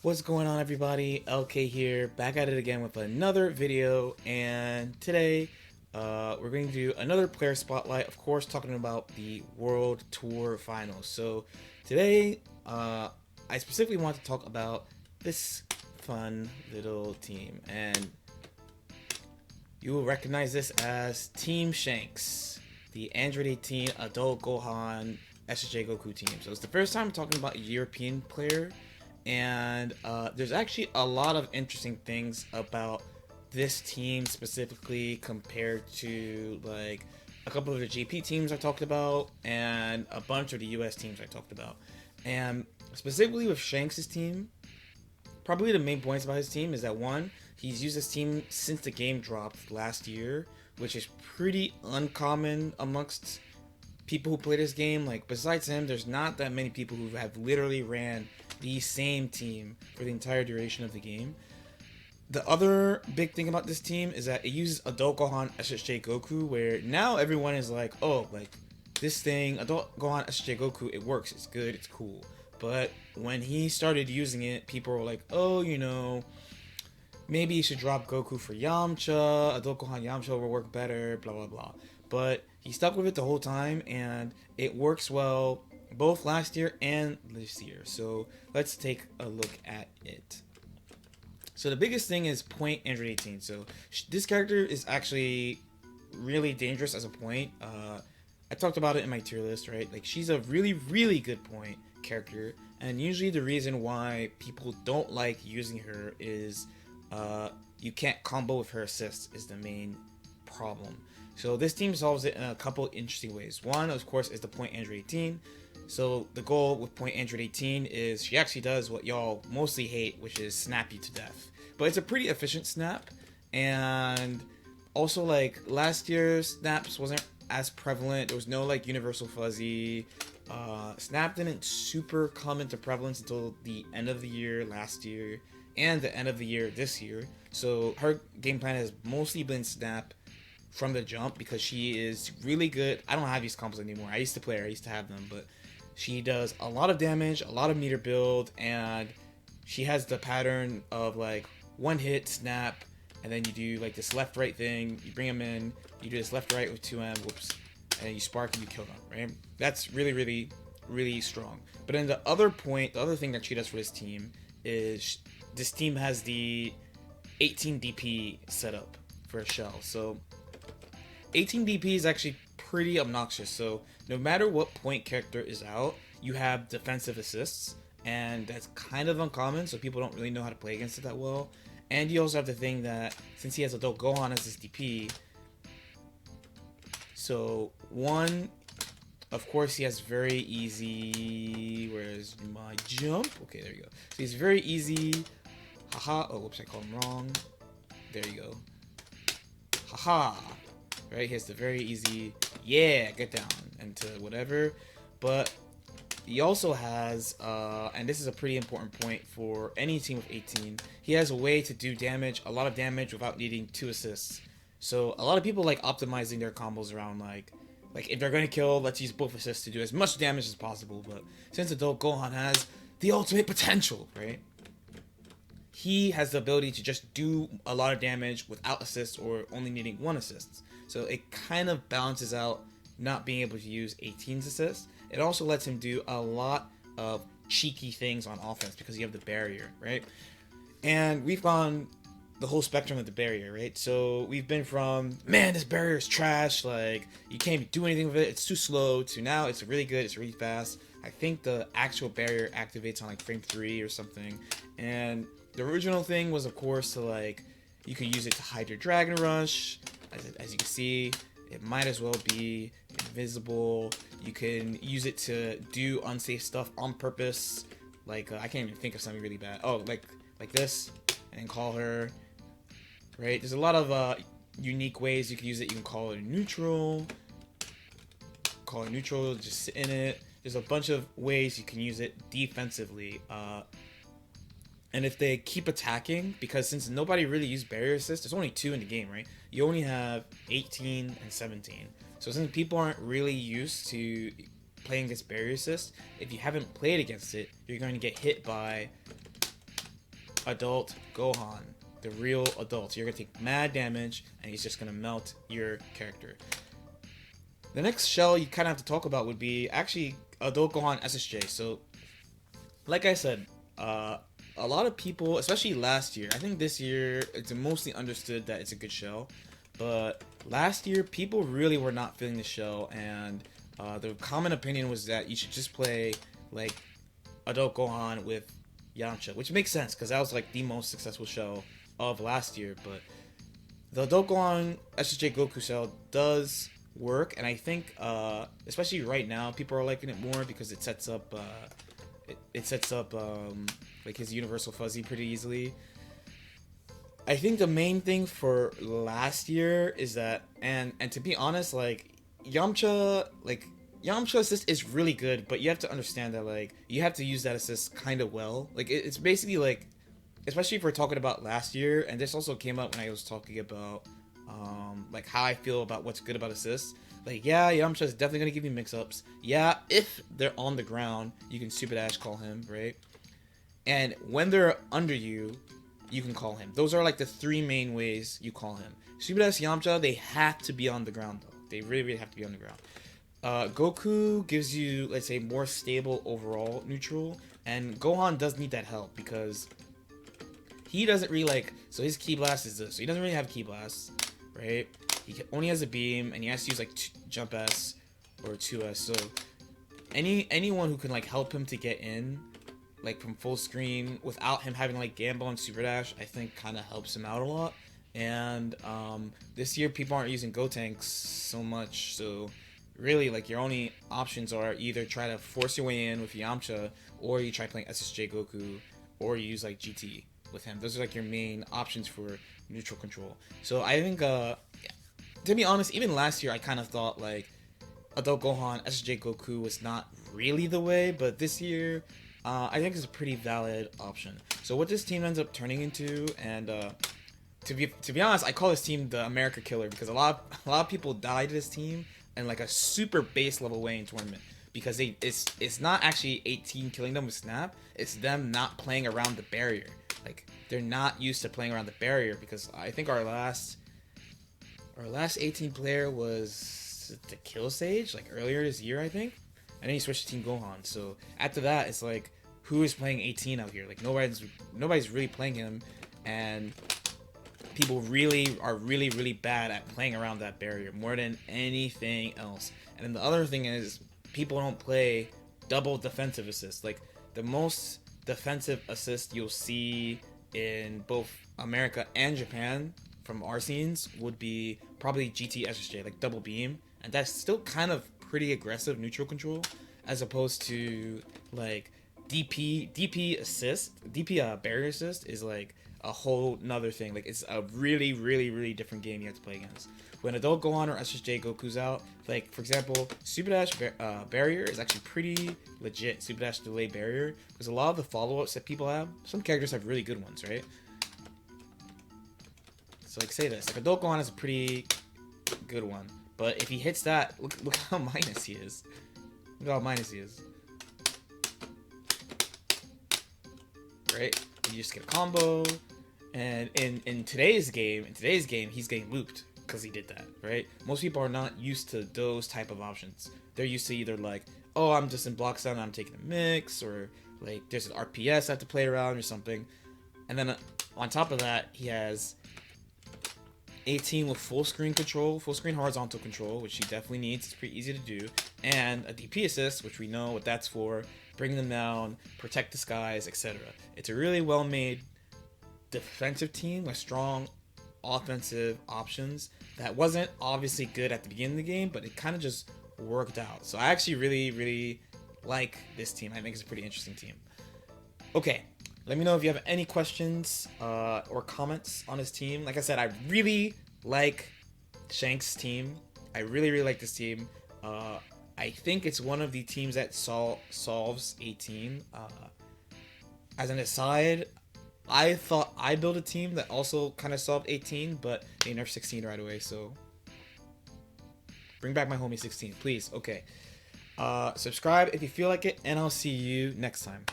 What's going on, everybody? LK here, back at it again with another video, and today we're going to do another player spotlight, of course talking about the World Tour Finals. So today I specifically want to talk about this fun little team, and you will recognize this as Team Shanks, the Android 18 Adult Gohan SSJ Goku team. So it's the first time I'm talking about a European player, and there's actually a lot of interesting things about this team specifically compared to like a couple of the GP teams I talked about and a bunch of the US teams I talked about. And specifically with Shanks' team, probably the main points about his team is that one, he's used his team since the game dropped last year, which is pretty uncommon amongst people who play this game. Like, besides him, there's not that many people who have literally ran the same team for the entire duration of the game. The other big thing about this team is that it uses Adult Gohan SSJ Goku, where now everyone is like, oh, like, this thing, Adult Gohan SSJ Goku, it works, it's good, it's cool. But when he started using it, people were like, oh, maybe you should drop Goku for Yamcha, Adult Gohan Yamcha will work better, blah blah blah. But he stuck with it the whole time, and it works well both last year and this year. So let's take a look at it. So the biggest thing is point Android 18. So this character is actually really dangerous as a point. I talked about it in my tier list, right? Like, she's a really, really good point character, and usually the reason why people don't like using her is you can't combo with her assists is the main problem. So this team solves it in a couple interesting ways. One, of course, is the point Android 18. So the goal with point Android 18 is she actually does what y'all mostly hate, which is snap you to death. But it's a pretty efficient snap, and also, like, last year's snaps wasn't as prevalent. There was no like universal fuzzy. Snap didn't super come into prevalence until the end of the year last year and the end of the year this year. So her game plan has mostly been snap from the jump because she is really good. I don't have these combos anymore. I used to play her, I used to have them, but she does a lot of damage, a lot of meter build, and she has the pattern of like one hit, snap, and then you do like this left right thing, you bring them in, you do this left right with 2M, whoops, and then you spark and you kill them, right? That's really, really, really strong. But then the other point, the other thing that she does for this team is this team has the 18 DP setup for a shell. So 18 DP is actually pretty obnoxious. So no matter what point character is out, you have defensive assists, and that's kind of uncommon, so people don't really know how to play against it that well. And you also have the thing that since he has Adult Gohan as his DP, so one, of course, he has very easy. Where's my jump? Okay, there you go. So he's very easy. Haha. Oh, whoops, I called him wrong. There you go. Haha. Right, he has the very easy, yeah, get down into whatever. But he also has, and this is a pretty important point for any team with 18, he has a way to do damage, a lot of damage without needing 2 assists. So a lot of people like optimizing their combos around like if they're going to kill, let's use both assists to do as much damage as possible. But since Adult Gohan has the ultimate potential, right? He has the ability to just do a lot of damage without assists or only needing 1 assist. So it kind of balances out not being able to use 18's assist. It also lets him do a lot of cheeky things on offense because you have the barrier, right? And we've gone the whole spectrum of the barrier, right? So we've been from, man, this barrier is trash, like, you can't even do anything with it, it's too slow, to now it's really good, it's really fast. I think the actual barrier activates on like frame 3 or something. And the original thing was, of course, to like, you could use it to hide your Dragon Rush. As you can see, it might as well be invisible. You can use it to do unsafe stuff on purpose. Like, I can't even think of something really bad. Oh, like this, and call her, right? There's a lot of unique ways you can use it. You can call her neutral. Just sit in it. There's a bunch of ways you can use it defensively. And if they keep attacking, because since nobody really used barrier assist, there's only 2 in the game, right? You only have 18 and 17. So since people aren't really used to playing against barrier assist, if you haven't played against it, you're going to get hit by adult Gohan, the real adult. You're gonna take mad damage, and he's just gonna melt your character. The next shell you kind of have to talk about would be actually adult Gohan SSJ. So, like I said, a lot of people, especially last year, I think this year it's mostly understood that it's a good shell, but last year people really were not feeling the shell, and the common opinion was that you should just play like adult Gohan with Yamcha, which makes sense because that was like the most successful shell of last year. But the adult Gohan SSJ Goku shell does work, and I think especially right now people are liking it more because it sets up like his universal fuzzy pretty easily. I think the main thing for last year is that, and to be honest, like Yamcha assist is really good, but you have to understand that like you have to use that assist kind of well. Like it's basically like, especially if we're talking about last year, and this also came up when I was talking about like how I feel about what's good about assists. Like, yeah, Yamcha is definitely gonna give you mix-ups. Yeah, if they're on the ground, you can Super Dash call him, right? And when they're under you, you can call him. Those are like the three main ways you call him. Super Dash, Yamcha, they have to be on the ground though. They really, really have to be on the ground. Goku gives you, let's say, more stable overall neutral, and Gohan does need that help because he doesn't really like. So his Ki Blast is this. So he doesn't really have Ki Blast, right? He only has a beam, and he has to use like Jump S or 2S. So anyone who can like help him to get in, like from full screen without him having like gamble and Super Dash, I think kind of helps him out a lot. And this year people aren't using Gotenks so much, so really like your only options are either try to force your way in with Yamcha, or you try playing SSJ Goku, or you use like GT with him. Those are like your main options for neutral control. So I think to be honest, even last year I kind of thought like adult Gohan SSJ Goku was not really the way, but this year I think it's a pretty valid option. So what this team ends up turning into, and to be honest, I call this team the America Killer because a lot of people died to this team in like a super base level way in tournament, because it's not actually 18 killing them with Snap, it's them not playing around the barrier. Like they're not used to playing around the barrier, because I think our last 18 player was the Kill Sage, like earlier this year, I think. And then he switched to Team Gohan. So after that, it's like, who is playing 18 out here? Like nobody's really playing him, and people really are really bad at playing around that barrier more than anything else. And then the other thing is, people don't play double defensive assists. Like the most defensive assist you'll see in both America and Japan from our scenes would be probably GT SSJ, like double beam, and that's still kind of pretty aggressive neutral control, as opposed to like DP assist. DP barrier assist is like a whole nother thing. Like it's a really different game you have to play against. When adult Gohan or SSJ Goku's out, like for example, Super Dash barrier is actually pretty legit. Super Dash delay barrier, because a lot of the follow-ups that people have, some characters have really good ones, right? So like say this, like adult Gohan is a pretty good one, but if he hits that, look how minus he is. Look how minus he is. Right? You just get a combo, and in today's game, he's getting looped because he did that, right? Most people are not used to those type of options. They're used to either like, oh, I'm just in block stun, I'm taking a mix, or like there's an RPS I have to play around or something. And then on top of that, he has 18 with full screen control, full screen horizontal control, which he definitely needs. It's pretty easy to do. And a DP assist, which we know what that's for. Bring them down, protect the skies, etc. It's a really well-made defensive team with strong offensive options that wasn't obviously good at the beginning of the game, but it kind of just worked out. So I actually really like this team. I think it's a pretty interesting team. Okay, let me know if you have any questions or comments on this team. Like I said, I really like Shanks' team. I really like this team. I think it's one of the teams that solves 18. As an aside, I thought I built a team that also kind of solved 18, but they nerfed 16 right away, so bring back my homie 16, please. Okay. Subscribe if you feel like it, and I'll see you next time.